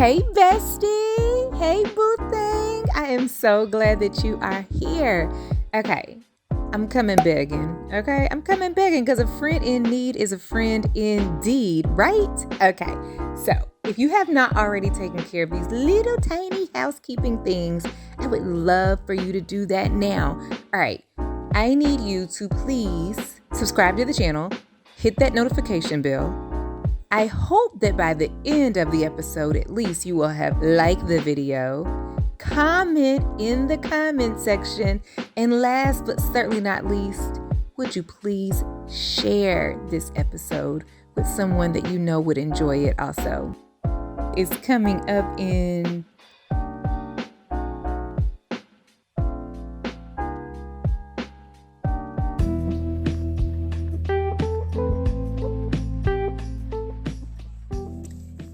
Hey bestie, hey boo thing. I am so glad that you are here. Okay, I'm coming begging. Okay, I'm coming begging because a friend in need is a friend indeed, right? Okay, so if you have not already taken care of these little tiny housekeeping things, I would love for you to do that now. All right, I need you to please subscribe to the channel, hit that notification bell. I hope that by the end of the episode, at least you will have liked the video, comment in the comment section, and last but certainly not least, would you please share this episode with someone that you know would enjoy it also. It's coming up in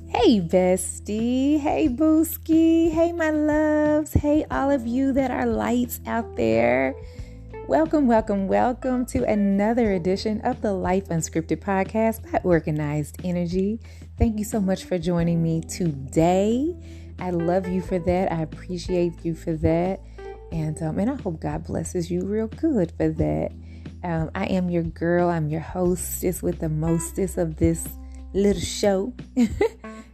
Hey bestie, hey booski, hey my loves, hey all of you that are lights out there. Welcome to another edition of the Life Unscripted podcast by Organized Energy. Thank you so much for joining me today. I love you for that. I appreciate you for that. And I hope God blesses you real good for that. I am your girl. I'm your hostess with the mostest of this little show.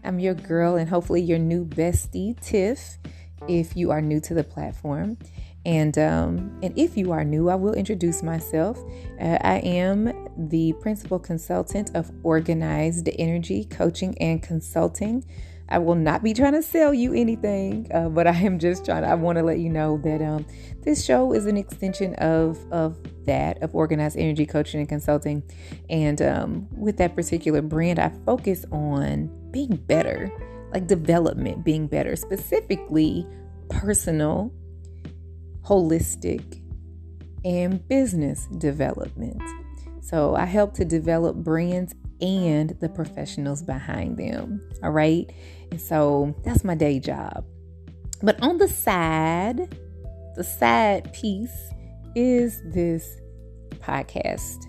I'm your girl and hopefully your new bestie, Tiff, if you are new to the platform. And if you are new, I will introduce myself. I am the principal consultant of Organized Energy Coaching and Consulting. I will not be trying to sell you anything, but I am just I want to let you know that this show is an extension of Organized Energy Coaching and Consulting. And with that particular brand, I focus on being better, like development, being better, specifically personal, holistic, and business development. So I help to develop brands and the professionals behind them. All right. And so that's my day job. But on the side piece is this podcast.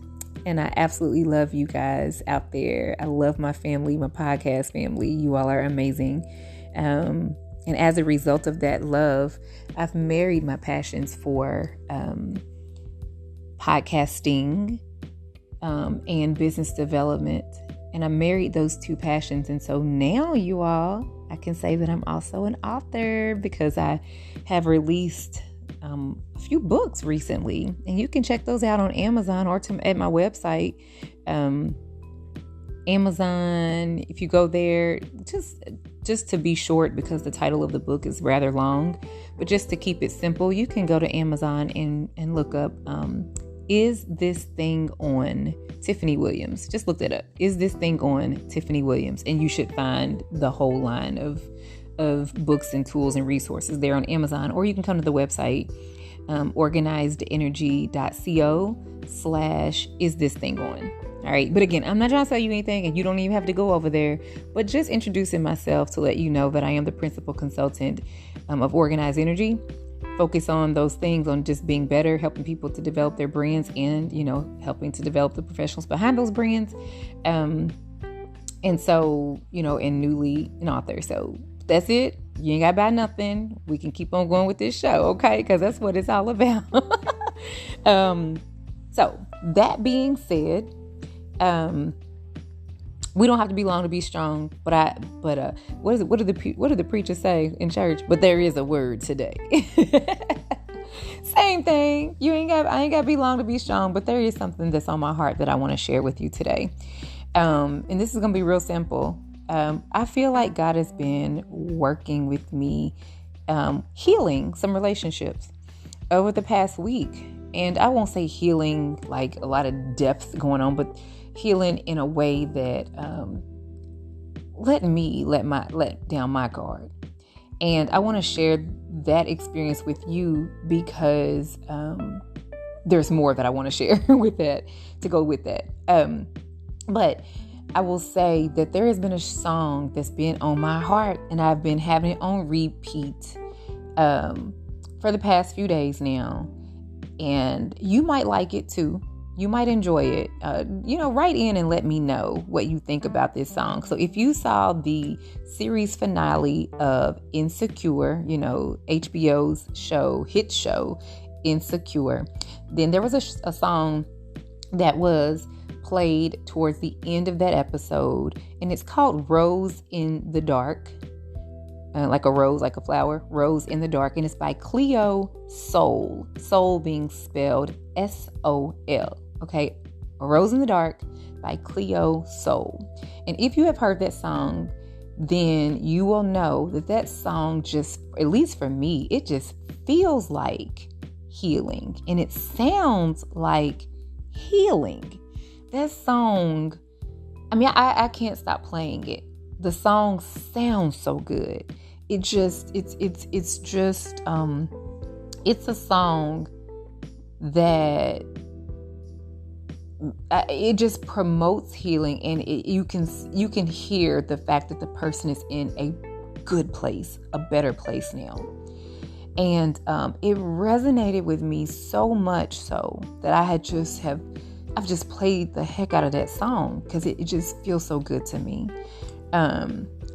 And I absolutely love you guys out there. I love my family, my podcast family. You all are amazing. And as a result of that love, I've married my passions for podcasting and business development. And I married those two passions. And so now you all, I can say that I'm also an author because I have released a few books recently, and you can check those out on Amazon or at my website. Amazon, if you go there, just to be short, because the title of the book is rather long, but just to keep it simple, you can go to Amazon and look up, Is This Thing On Tiffany Williams? Just look that up. Is This Thing On Tiffany Williams? And you should find the whole line of books and tools and resources there on Amazon, or you can come to the website, organizedenergy.co/is this thing on. All right. But again, I'm not trying to sell you anything, and you don't even have to go over there, but just introducing myself to let you know that I am the principal consultant of Organized Energy. Focus on those things, on just being better, helping people to develop their brands, and, helping to develop the professionals behind those brands. And so, and newly an author. So that's it. You ain't got to buy nothing. We can keep on going with this show, okay? Because that's what it's all about. So that being said, we don't have to be long to be strong. But what do the preachers say in church? But there is a word today. Same thing. I ain't got to be long to be strong. But there is something that's on my heart that I want to share with you today. And this is going to be real simple. I feel like God has been working with me, healing some relationships over the past week. And I won't say healing like a lot of depth going on, but healing in a way that let down my guard. And I want to share that experience with you because there's more that I want to share with that, to go with that. But I will say that there has been a song that's been on my heart, and I've been having it on repeat for the past few days now. And you might like it too. You might enjoy it. Write in and let me know what you think about this song. So if you saw the series finale of Insecure, HBO's hit show, Insecure, then there was a song that was played towards the end of that episode, and it's called Rose in the Dark. Like a rose, like a flower, Rose in the Dark. And it's by Cleo Sol. Soul being spelled Sol. Okay. A Rose in the Dark by Cleo Sol. And if you have heard that song, then you will know that song just, at least for me, it just feels like healing. And it sounds like healing. That song, I can't stop playing it. The song sounds so good. It's a song that it just promotes healing, and you can hear the fact that the person is in a good place, a better place now. And it resonated with me so much so that I've just played the heck out of that song because it just feels so good to me.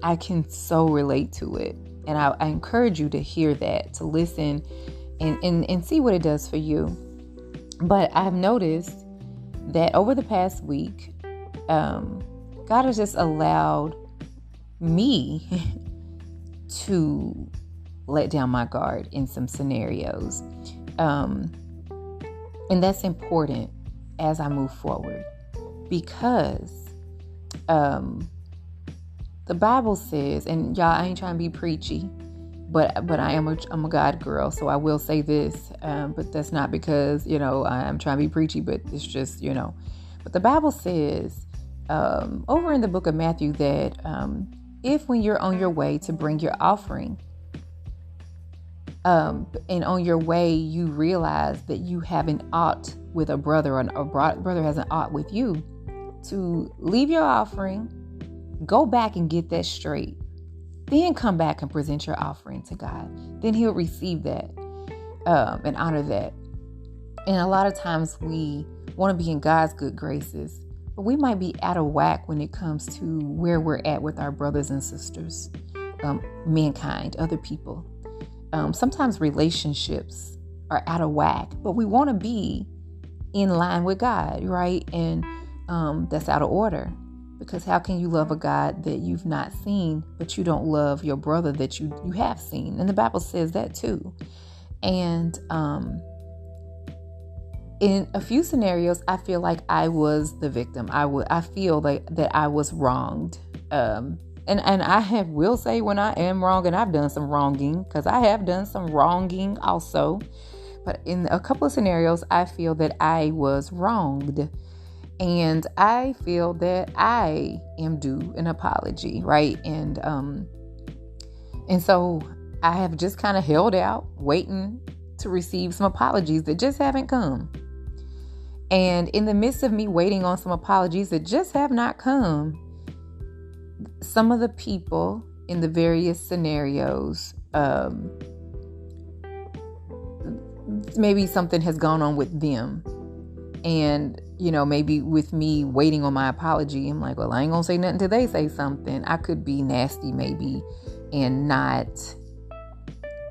I can so relate to it. And I encourage you to hear that, to listen and see what it does for you. But I've noticed that over the past week, God has just allowed me to let down my guard in some scenarios. And that's important as I move forward, because the Bible says, and y'all, I ain't trying to be preachy, but I'm a God girl, so I will say this, but that's not because, I'm trying to be preachy, but it's just, but the Bible says, over in the book of Matthew, that if when you're on your way to bring your offering, and on your way you realize that you have an ought with a brother, or a brother has an ought with you, to leave your offering, go back and get that straight. Then come back and present your offering to God. Then He'll receive that and honor that. And a lot of times we want to be in God's good graces, but we might be out of whack when it comes to where we're at with our brothers and sisters, mankind, other people. Sometimes relationships are out of whack, but we want to be in line with God, right? And that's out of order. Because how can you love a God that you've not seen, but you don't love your brother that you have seen? And the Bible says that too. And in a few scenarios, I feel like I was the victim. I feel like that I was wronged. And I will say when I am wrong, and I've done some wronging, because I have done some wronging also. But in a couple of scenarios, I feel that I was wronged. And I feel that I am due an apology, right? And so I have just kind of held out, waiting to receive some apologies that just haven't come. And in the midst of me waiting on some apologies that just have not come, some of the people in the various scenarios, maybe something has gone on with them. And, maybe with me waiting on my apology, I'm like, well, I ain't gonna say nothing till they say something. I could be nasty maybe and not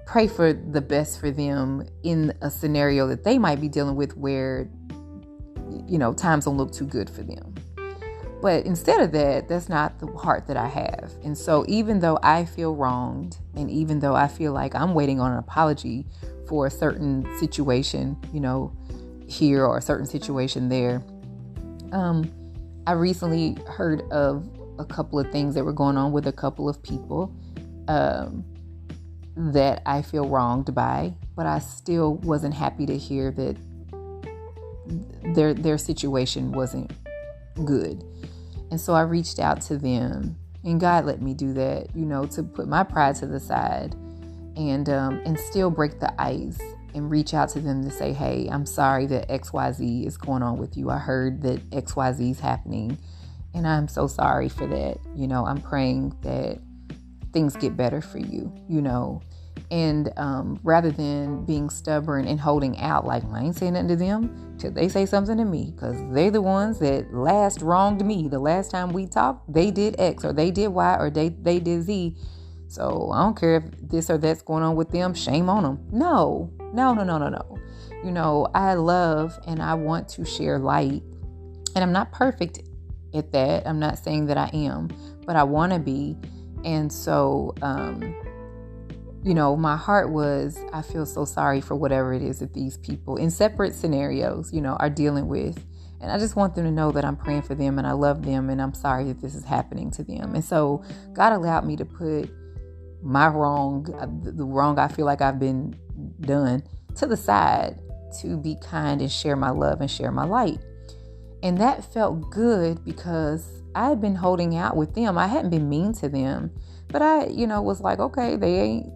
pray for the best for them in a scenario that they might be dealing with where, times don't look too good for them. But instead of that, that's not the heart that I have. And so even though I feel wronged, and even though I feel like I'm waiting on an apology for a certain situation, here or a certain situation there. I recently heard of a couple of things that were going on with a couple of people that I feel wronged by, but I still wasn't happy to hear that their situation wasn't good. And so I reached out to them, and God let me do that, to put my pride to the side and still break the ice. And reach out to them to say, hey, I'm sorry that XYZ is going on with you. I heard that XYZ is happening, and I'm so sorry for that. I'm praying that things get better for you, And rather than being stubborn and holding out, like, I ain't saying nothing to them till they say something to me, because they're the ones that last wronged me. The last time we talked, they did X or they did Y or they did Z. So I don't care if this or that's going on with them. Shame on them. No. I love and I want to share light. And I'm not perfect at that. I'm not saying that I am, but I want to be. And so, my heart was, I feel so sorry for whatever it is that these people in separate scenarios, are dealing with. And I just want them to know that I'm praying for them and I love them and I'm sorry that this is happening to them. And so God allowed me to put my wrong, the wrong I feel like I've been done, to the side to be kind and share my love and share my light. And that felt good because I had been holding out with them. I hadn't been mean to them, but I, was like, okay, they ain't,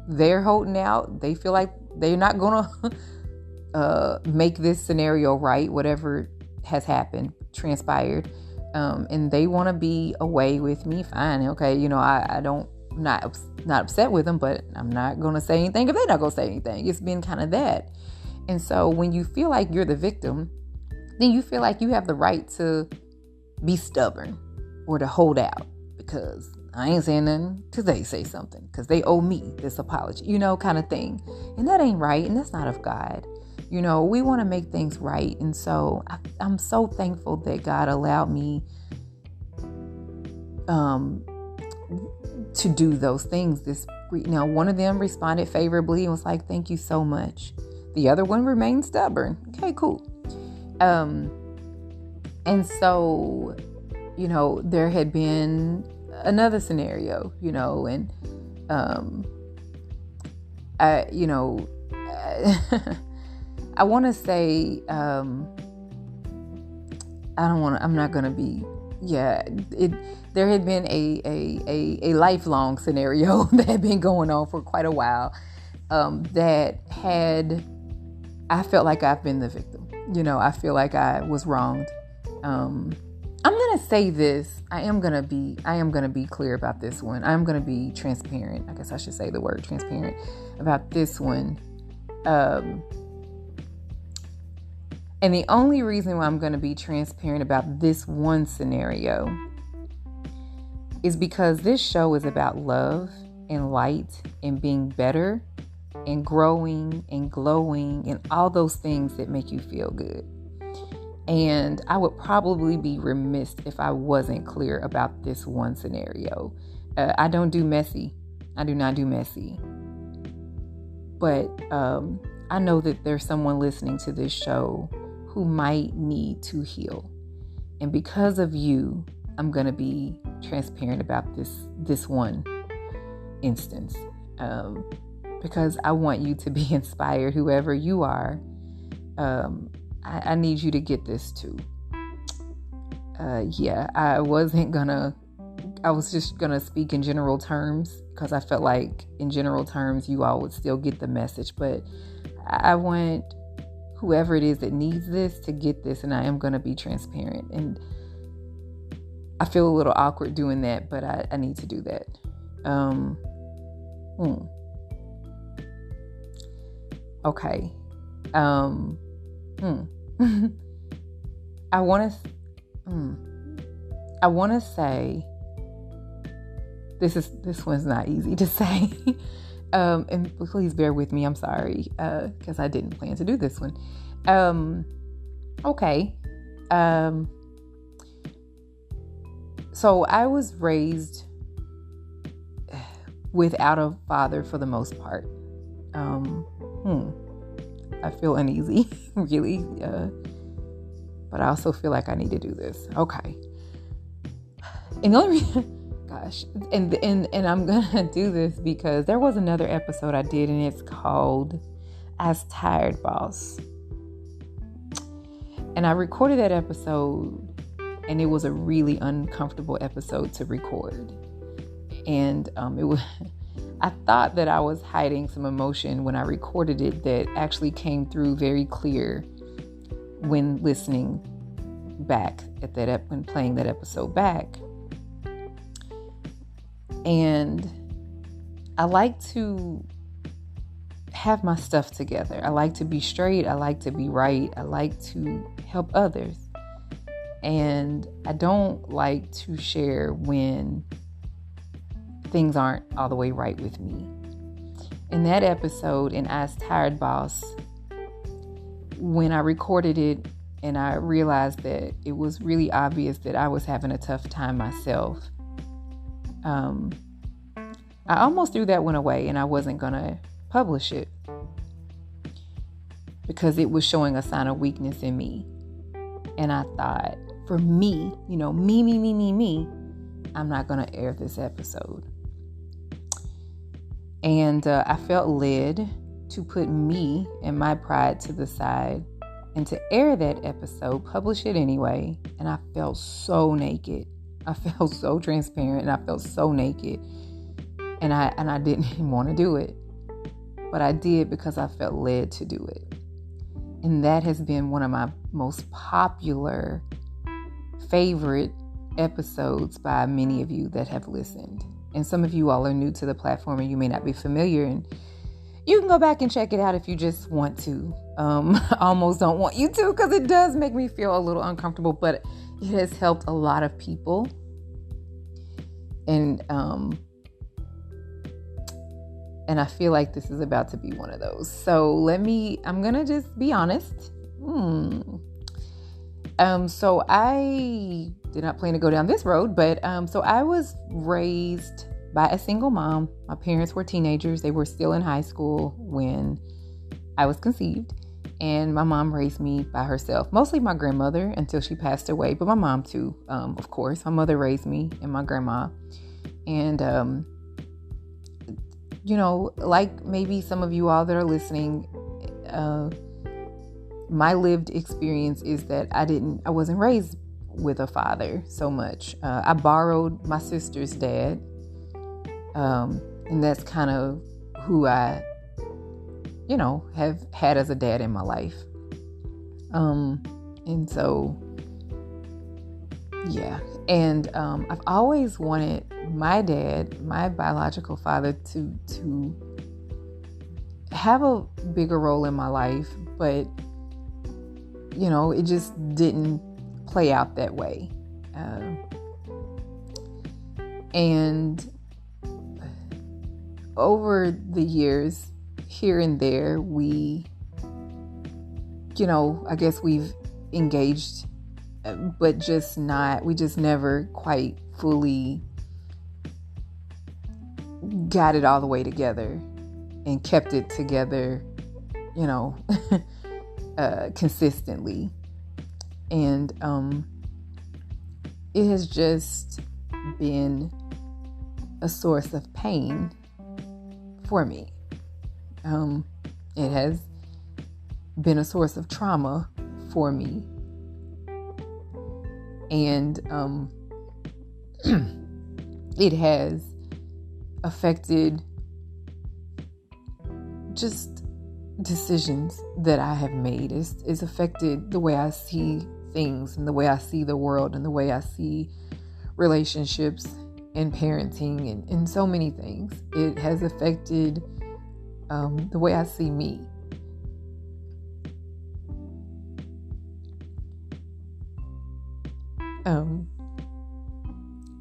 they're holding out. They feel like they're not going to make this scenario right, whatever has happened, transpired. And they want to be away with me. Fine. Okay. not upset with them, but I'm not going to say anything if they're not going to say anything. It's been kind of that. And so when you feel like you're the victim, then you feel like you have the right to be stubborn or to hold out because I ain't saying nothing because they say something, because they owe me this apology, kind of thing. And that ain't right. And that's not of God. We want to make things right. And so I'm so thankful that God allowed me to do those things. One of them responded favorably and was like, thank you so much. The other one remained stubborn. Okay, cool. And so, there had been another scenario, and, I want to say, there had been a lifelong scenario that had been going on for quite a while, I felt like I've been the victim. I feel like I was wronged. I'm going to say this. I am going to be clear about this one. I'm going to be transparent. I guess I should say the word transparent about this one. And the only reason why I'm going to be transparent about this one scenario is because this show is about love and light and being better and growing and glowing and all those things that make you feel good. And I would probably be remiss if I wasn't clear about this one scenario. I don't do messy. I do not do messy. But I know that there's someone listening to this show who might need to heal. And because of you, I'm going to be transparent about this one instance. Because I want you to be inspired, whoever you are. I need you to get this too. I was just going to speak in general terms because I felt like in general terms, you all would still get the message. But I want whoever it is that needs this to get this, and I am going to be transparent. And I feel a little awkward doing that, but I need to do that. Okay. I want to say this one's not easy to say. And please bear with me. I'm sorry. Because I didn't plan to do this one. Okay. So I was raised without a father for the most part. I feel uneasy, really. But I also feel like I need to do this. Okay. And the only reason, gosh, and I'm gonna do this because there was another episode I did, and it's called "As Tired Boss." And I recorded that episode, and it was a really uncomfortable episode to record. And it was. I thought that I was hiding some emotion when I recorded it that actually came through very clear when listening back at that when playing that episode back. And I like to have my stuff together. I like to be straight. I like to be right. I like to help others. And I don't like to share when things aren't all the way right with me. In that episode in I's Tired Boss, when I recorded it and I realized that it was really obvious that I was having a tough time myself, I almost threw that one away and I wasn't going to publish it because it was showing a sign of weakness in me. And I thought, for me, me, I'm not going to air this episode. And I felt led to put me and my pride to the side and to air that episode, publish it anyway. And I felt so naked. I felt so transparent and I felt so naked. And I didn't even want to do it. But I did because I felt led to do it. And that has been one of my most popular, favorite episodes by many of you that have listened. And some of you all are new to the platform and you may not be familiar. And you can go back and check it out if you just want to. I almost don't want you to because it does make me feel a little uncomfortable. But it has helped a lot of people. And I feel like this is about to be one of those. So I'm going to just be honest. So I did not plan to go down this road, but so I was raised by a single mom. My parents were teenagers. They were still in high school when I was conceived. And my mom raised me by herself, mostly my grandmother until she passed away, but my mom too, of course. My mother raised me and my grandma. And, like maybe some of you all that are listening, my lived experience is that I wasn't raised with a father so much. I borrowed my sister's dad. And that's kind of who I, have had as a dad in my life. And so, yeah. And I've always wanted my dad, my biological father, to have a bigger role in my life, but it just didn't play out that way. And over the years, here and there, we, I guess we've engaged, but we just never quite fully got it all the way together and kept it together, consistently. And it has just been a source of pain for me. It has been a source of trauma for me. And it has affected just decisions that I have made. It's affected the way I see things and the way I see the world and the way I see relationships and parenting and so many things. It has affected the way I see me.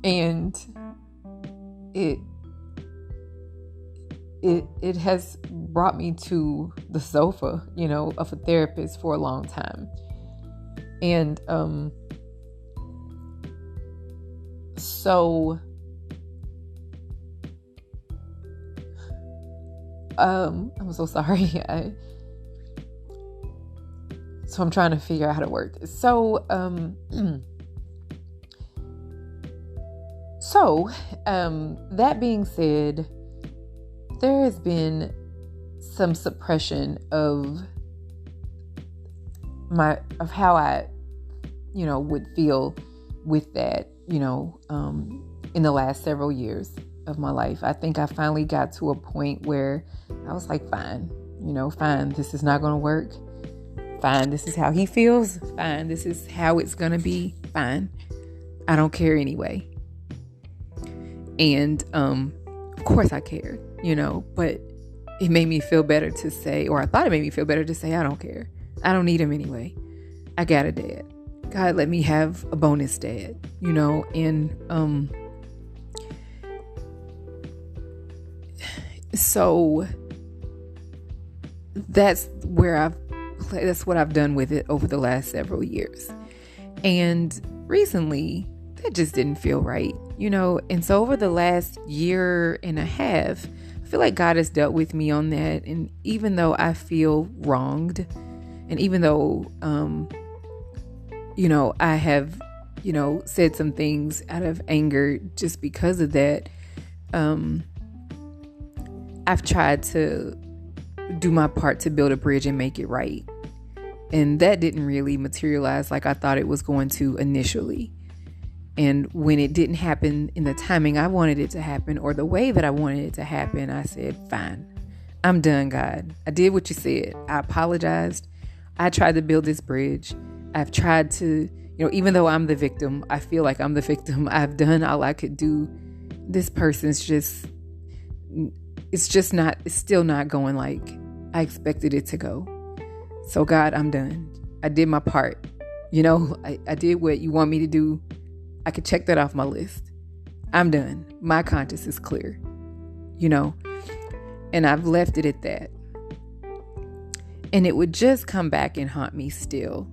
And it has brought me to the sofa, of a therapist for a long time. And so I'm so sorry. So I'm trying to figure out how to work this. So that being said, there has been some suppression of how I, would feel with that, in the last several years of my life. I think I finally got to a point where I was like, fine, this is not going to work. Fine, this is how he feels. Fine, this is how it's going to be. Fine. I don't care anyway. And, of course I cared. but it made me feel better to say, or I thought it made me feel better to say, I don't care. I don't need him anyway. I got a dad. God let me have a bonus dad, and so that's what I've done with it over the last several years. And recently that just didn't feel right, and so over the last year and a half, I feel like God has dealt with me on that. And even though I feel wronged, and even though, I have, said some things out of anger just because of that, I've tried to do my part to build a bridge and make it right. And that didn't really materialize like I thought it was going to initially. And when it didn't happen in the timing I wanted it to happen, or the way that I wanted it to happen, I said, fine, I'm done, God. I did what you said. I apologized. I tried to build this bridge. I've tried to, even though I'm the victim, I feel like I'm the victim. I've done all I could do. This person's it's still not going like I expected it to go. So God, I'm done. I did my part. I did what you want me to do. I could check that off my list. I'm done. My conscience is clear, and I've left it at that. And it would just come back and haunt me still,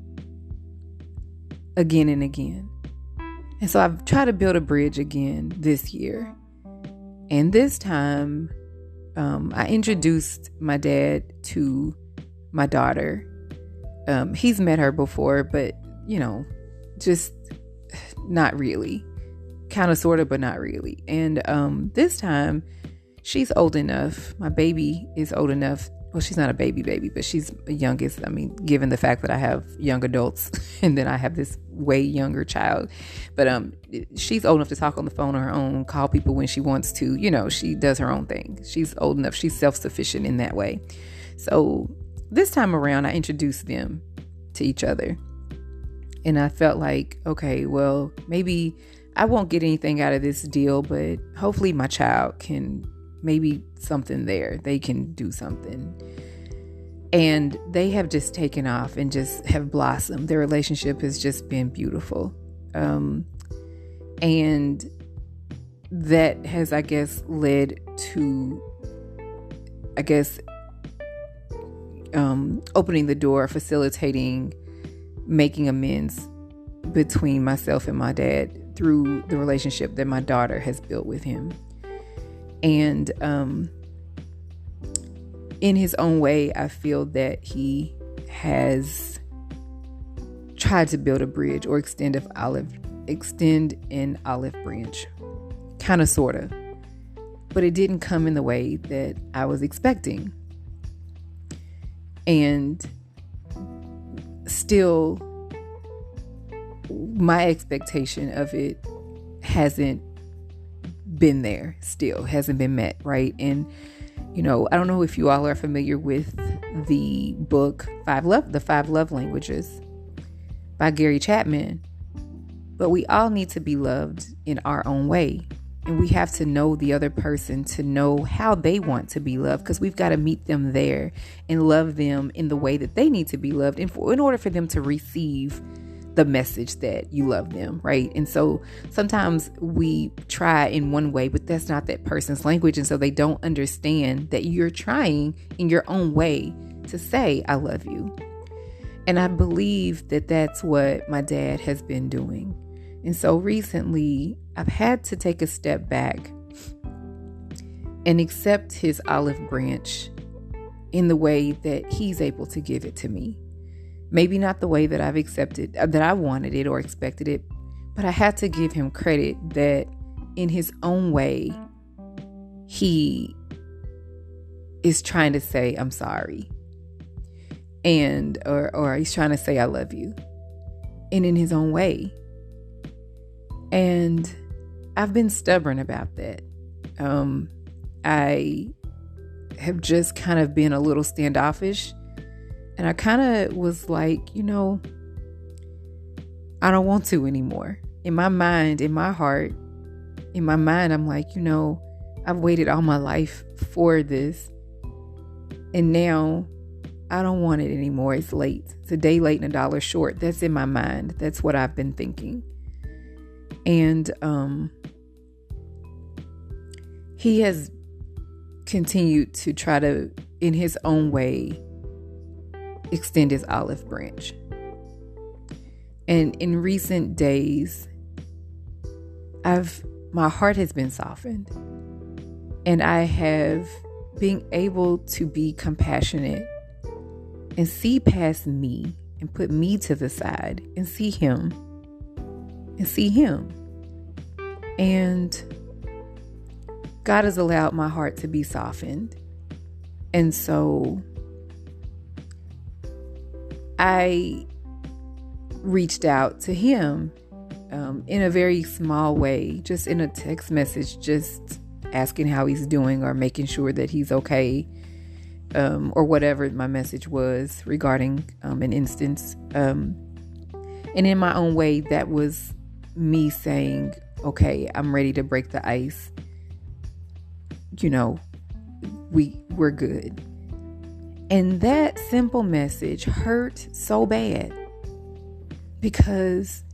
again and again. And so I've tried to build a bridge again this year. And this time, I introduced my dad to my daughter. He's met her before, but, just not really. Kind of, sort of, but not really. And this time, she's old enough. My baby is old enough. Well, she's not a baby, but she's the youngest. I mean, given the fact that I have young adults and then I have this way younger child. But she's old enough to talk on the phone on her own, call people when she wants to. She does her own thing. She's old enough. She's self-sufficient in that way. So this time around, I introduced them to each other. And I felt like, okay, well, maybe I won't get anything out of this deal, but hopefully my child can, maybe something there. They can do something. And they have just taken off and just have blossomed. Their relationship has just been beautiful. And that has, I guess, led to, opening the door, facilitating, making amends between myself and my dad through the relationship that my daughter has built with him. And in his own way, I feel that he has tried to build a bridge or extend an olive branch, kind of, sort of, but it didn't come in the way that I was expecting. And still, my expectation of it hasn't been there, still hasn't been met, right? And I don't know if you all are familiar with the book The 5 Love Languages by Gary Chapman, but we all need to be loved in our own way. And we have to know the other person to know how they want to be loved, because we've got to meet them there and love them in the way that they need to be loved in order for them to receive the message that you love them, right? And so sometimes we try in one way, but that's not that person's language. And so they don't understand that you're trying in your own way to say, I love you. And I believe that that's what my dad has been doing. And so recently, I've had to take a step back and accept his olive branch in the way that he's able to give it to me. Maybe not the way that I've accepted, that I wanted it or expected it, but I had to give him credit that in his own way, he is trying to say, I'm sorry. And, or he's trying to say, I love you. And in his own way. And I've been stubborn about that. I have just kind of been a little standoffish. And I kind of was like, I don't want to anymore. In my mind, in my heart, in my mind, I'm like, I've waited all my life for this. And now I don't want it anymore. It's late. It's a day late and $1 short. That's in my mind. That's what I've been thinking. And he has continued to try to, in his own way, extend his olive branch. And in recent days, my heart has been softened. And I have been able to be compassionate and see past me and put me to the side and see him. And God has allowed my heart to be softened. And so I reached out to him in a very small way, just in a text message, just asking how he's doing or making sure that he's okay, or whatever my message was regarding an instance. And in my own way, that was me saying, okay, I'm ready to break the ice. We're good. And that simple message hurt so bad because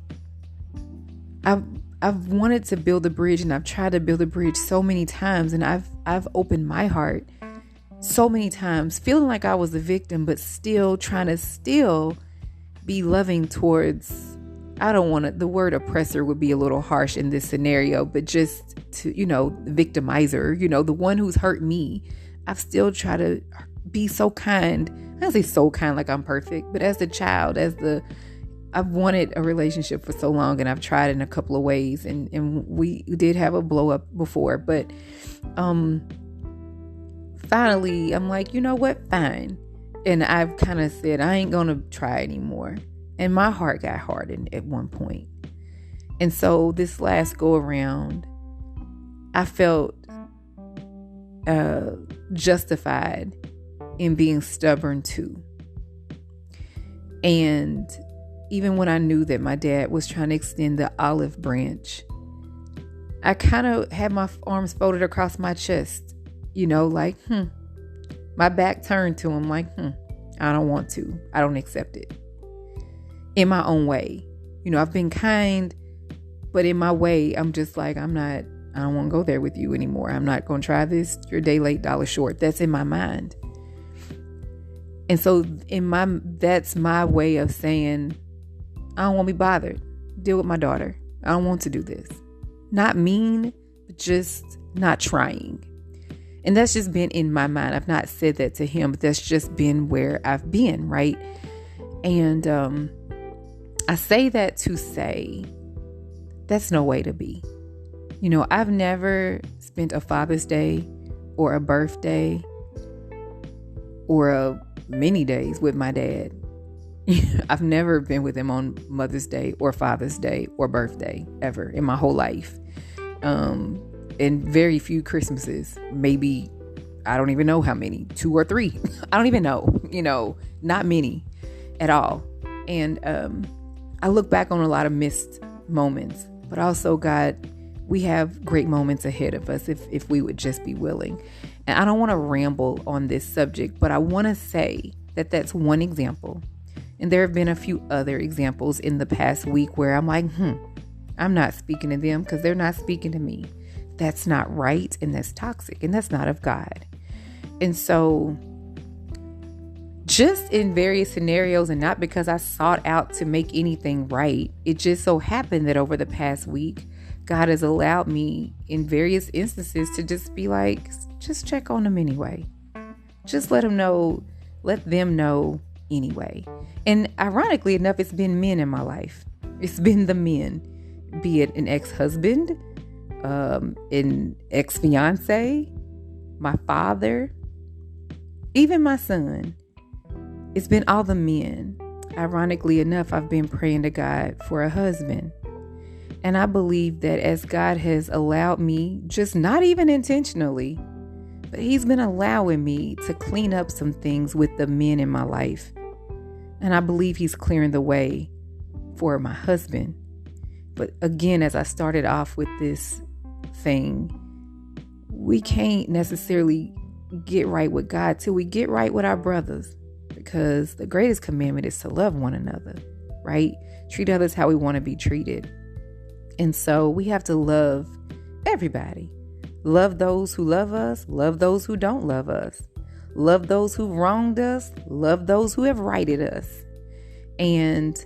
I've wanted to build a bridge, and I've tried to build a bridge so many times, and I've opened my heart so many times, feeling like I was a victim, but still trying to be loving towards, I don't want to, the word oppressor would be a little harsh in this scenario, but just to, victimizer, the one who's hurt me. I've still tried to be so kind. I don't say so kind like I'm perfect, but as a child, I've wanted a relationship for so long, and I've tried in a couple of ways, and we did have a blow up before, but finally I'm like, you know what, fine. And I've kind of said, I ain't gonna try anymore. And my heart got hardened at one point. And so this last go around, I felt justified in being stubborn too. And even when I knew that my dad was trying to extend the olive branch, I kind of had my arms folded across my chest, like, my back turned to him like, I don't want to. I don't accept it. In my own way. I've been kind, but in my way, I'm just like, I don't want to go there with you anymore. I'm not going to try this. You're a day late, $1 short. That's in my mind. And so that's my way of saying, I don't want to be bothered. Deal with my daughter. I don't want to do this. Not mean, but just not trying. And that's just been in my mind. I've not said that to him, but that's just been where I've been, right? And I say that to say that's no way to be. I've never spent a Father's Day or a birthday or many days with my dad. I've never been with him on Mother's Day or Father's Day or birthday ever in my whole life. And very few Christmases, maybe, I don't even know how many, 2 or 3. I don't even know, not many at all. And I look back on a lot of missed moments, but also, God, we have great moments ahead of us if we would just be willing. And I don't want to ramble on this subject, but I want to say that that's one example. And there have been a few other examples in the past week where I'm like, I'm not speaking to them because they're not speaking to me. That's not right, and that's toxic, and that's not of God. And so just in various scenarios, and not because I sought out to make anything right, it just so happened that over the past week, God has allowed me in various instances to just be like, just check on them anyway. Just let them know anyway. And ironically enough, it's been men in my life. It's been the men, be it an ex-husband, an ex-fiance, my father, even my son. It's been all the men. Ironically enough, I've been praying to God for a husband. And I believe that as God has allowed me, just not even intentionally, but he's been allowing me to clean up some things with the men in my life. And I believe he's clearing the way for my husband. But again, as I started off with this thing, we can't necessarily get right with God till we get right with our brothers, because the greatest commandment is to love one another, right? Treat others how we want to be treated. And so we have to love everybody. Love those who love us, love those who don't love us, love those who wronged us, love those who have righted us. And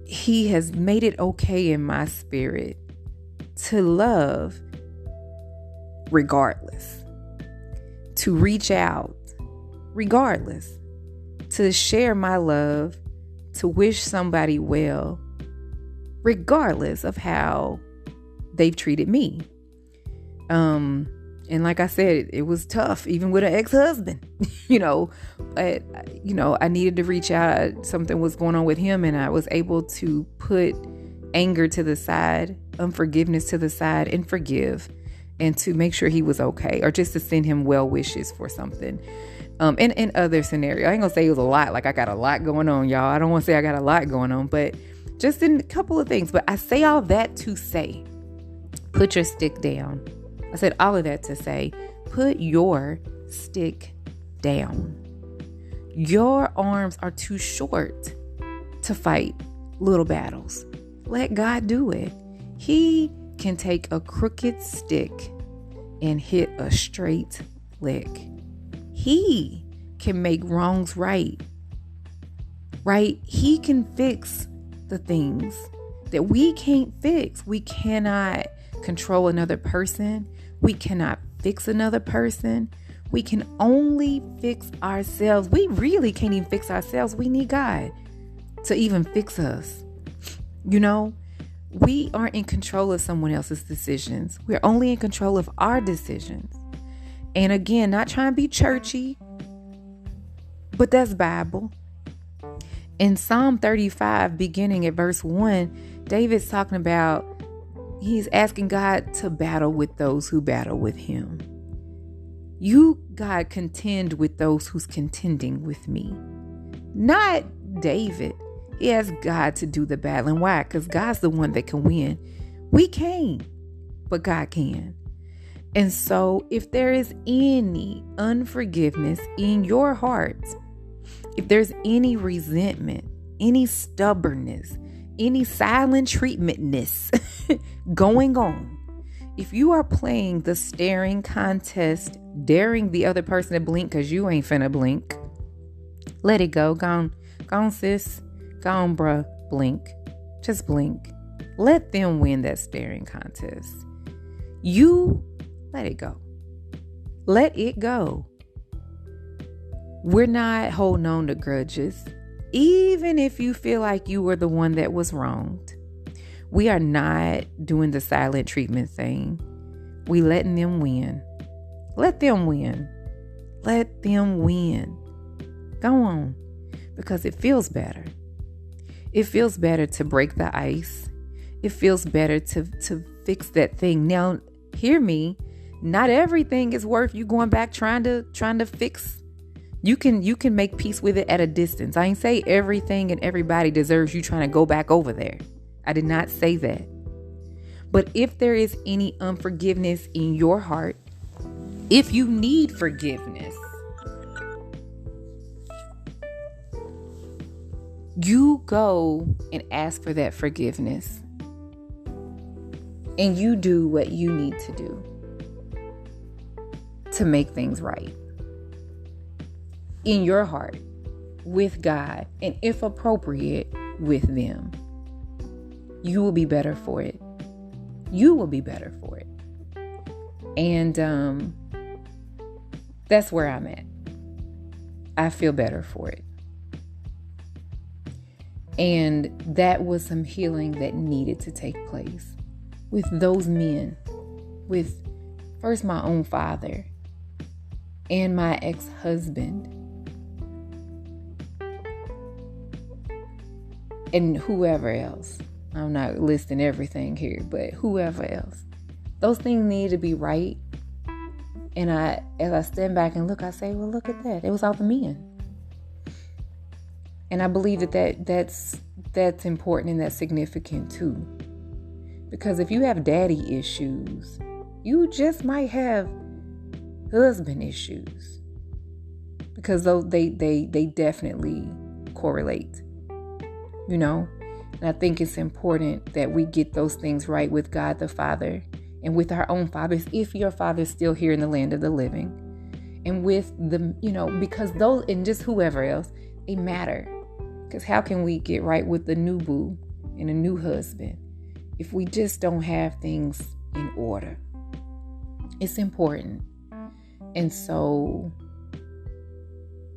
he has made it okay in my spirit to love regardless, to reach out regardless, to share my love, to wish somebody well, regardless of how they've treated me. And like I said, it was tough, even with an ex-husband, but, I needed to reach out. Something was going on with him, and I was able to put anger to the side, unforgiveness to the side, and forgive, and to make sure he was okay, or just to send him well wishes for something. In other scenario, I ain't gonna say it was a lot, like I got a lot going on, y'all. I don't want to say I got a lot going on, but just in a couple of things. But I say all that to say, put your stick down. I said all of that to say, put your stick down. Your arms are too short to fight little battles. Let God do it. He can take a crooked stick and hit a straight lick. He can make wrongs right. Right? He can fix the things that we can't fix. We cannot control another person. We cannot fix another person. We can only fix ourselves. We really can't even fix ourselves. We need God to even fix us. We aren't in control of someone else's decisions. We're only in control of our decisions. And again, not trying to be churchy, but that's Bible. In Psalm 35, beginning at verse 1, David's talking about, he's asking God to battle with those who battle with him. You, God, contend with those who's contending with me. Not David. He asked God to do the battling. Why? Because God's the one that can win. We can't, but God can. And so if there is any unforgiveness in your heart, if there's any resentment, any stubbornness, any silent treatmentness going on, if you are playing the staring contest, daring the other person to blink because you ain't finna blink, let it go. Go on, sis. Go on, bruh. Blink. Just blink. Let them win that staring contest. You let it go. Let it go. We're not holding on to grudges. Even if you feel like you were the one that was wronged, we are not doing the silent treatment thing. We letting them win. Let them win. Let them win. Go on. Because it feels better. It feels better to break the ice. It feels better to fix that thing. Now, hear me. Not everything is worth you going back trying to fix. You can make peace with it at a distance. I ain't say everything and everybody deserves you trying to go back over there. I did not say that. But if there is any unforgiveness in your heart, if you need forgiveness, you go and ask for that forgiveness. And you do what you need to do to make things right in your heart, with God, and if appropriate, with them. You will be better for it. You will be better for it. And that's where I'm at. I feel better for it. And that was some healing that needed to take place with those men, with first my own father and my ex-husband and whoever else. I'm not listing everything here, but whoever else. Those things need to be right. And as I stand back and look, I say, well, look at that. It was all the men. And I believe that's important and that's significant too. Because if you have daddy issues, You just might have husband issues, because they definitely correlate, you know. And I think it's important that we get those things right with God the Father and with our own fathers, if your father's still here in the land of the living, and with the, because those, and just whoever else, they matter. Because how can we get right with the new boo and a new husband if we just don't have things in order? It's important. And so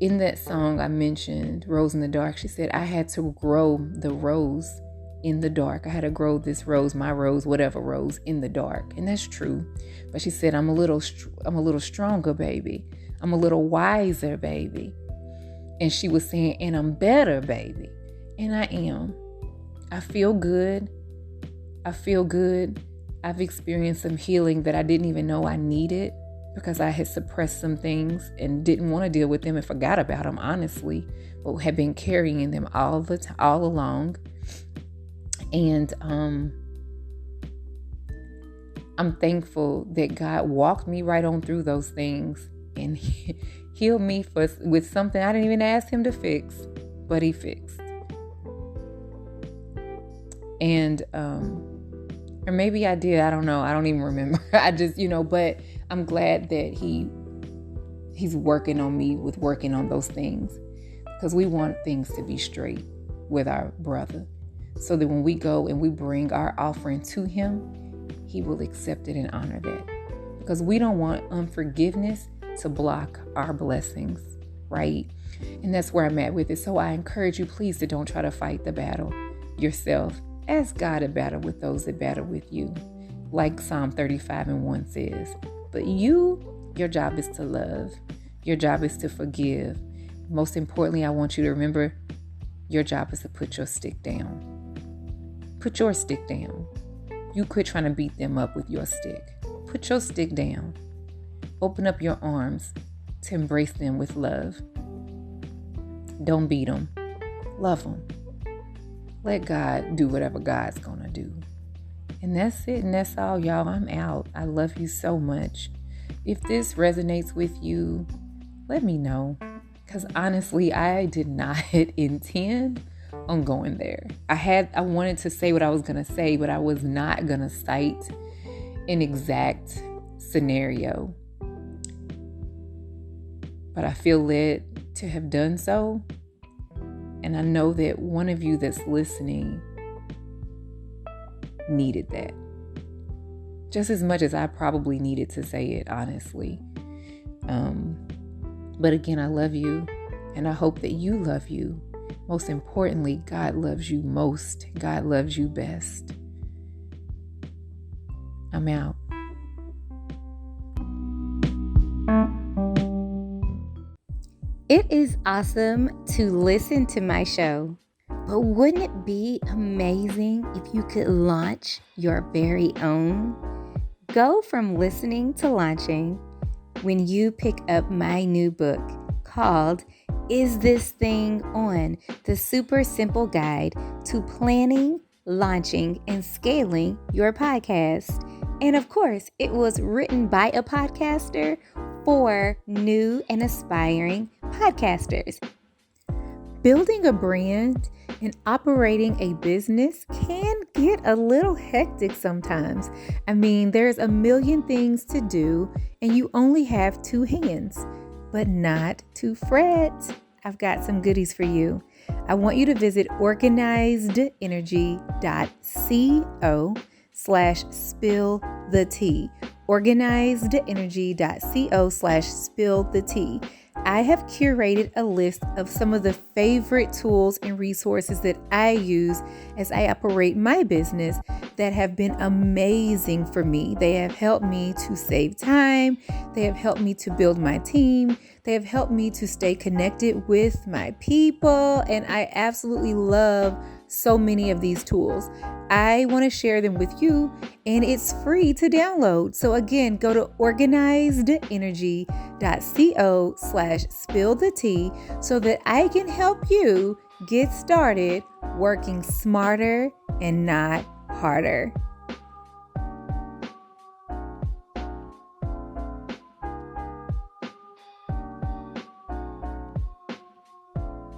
in that song I mentioned, Rose in the Dark, she said, I had to grow the rose in the dark. I had to grow this rose, my rose, whatever rose, in the dark. And that's true. But she said, I'm a little stronger, baby. I'm a little wiser, baby. And she was saying, and I'm better, baby. And I am. I feel good. I've experienced some healing that I didn't even know I needed, because I had suppressed some things and didn't want to deal with them and forgot about them, honestly, but had been carrying them all along. And I'm thankful that God walked me right on through those things and healed me with something I didn't even ask him to fix, but he fixed. And or maybe I did, I don't know, I don't even remember. I just, but I'm glad that he's working on me with working on those things, because we want things to be straight with our brother, so that when we go and we bring our offering to him, he will accept it and honor that, because we don't want unforgiveness to block our blessings, right? And that's where I'm at with it. So I encourage you, please, to don't try to fight the battle yourself. Ask God to battle with those that battle with you, like Psalm 35:1 says. But your job is to love. Your job is to forgive. Most importantly, I want you to remember, your job is to put your stick down. Put your stick down. You quit trying to beat them up with your stick. Put your stick down. Open up your arms to embrace them with love. Don't beat them. Love them. Let God do whatever God's going to do. And that's it. And that's all, y'all. I'm out. I love you so much. If this resonates with you, let me know. Because honestly, I did not intend on going there. I wanted to say what I was going to say, but I was not going to cite an exact scenario. But I feel led to have done so. And I know that one of you that's listening needed that. Just as much as I probably needed to say it, honestly. But again, I love you. And I hope that you love you. Most importantly, God loves you most. God loves you best. I'm out. It is awesome to listen to my show, but wouldn't it be amazing if you could launch your very own? Go from listening to launching when you pick up my new book called Is This Thing On? The Super Simple Guide to Planning, Launching, and Scaling Your Podcast. And of course, it was written by a podcaster for new and aspiring podcasters. Building a brand and operating a business can get a little hectic sometimes. I mean, there's a million things to do and you only have 2 hands, but not to fret. I've got some goodies for you. I want you to visit organizedenergy.co/spill-the-tea. organizedenergy.co/spill-the-tea. I have curated a list of some of the favorite tools and resources that I use as I operate my business that have been amazing for me. They have helped me to save time. They have helped me to build my team. They have helped me to stay connected with my people. And I absolutely love so many of these tools. I want to share them with you, and it's free to download. So again, go to organizedenergy.co/spill-the-tea so that I can help you get started working smarter and not harder.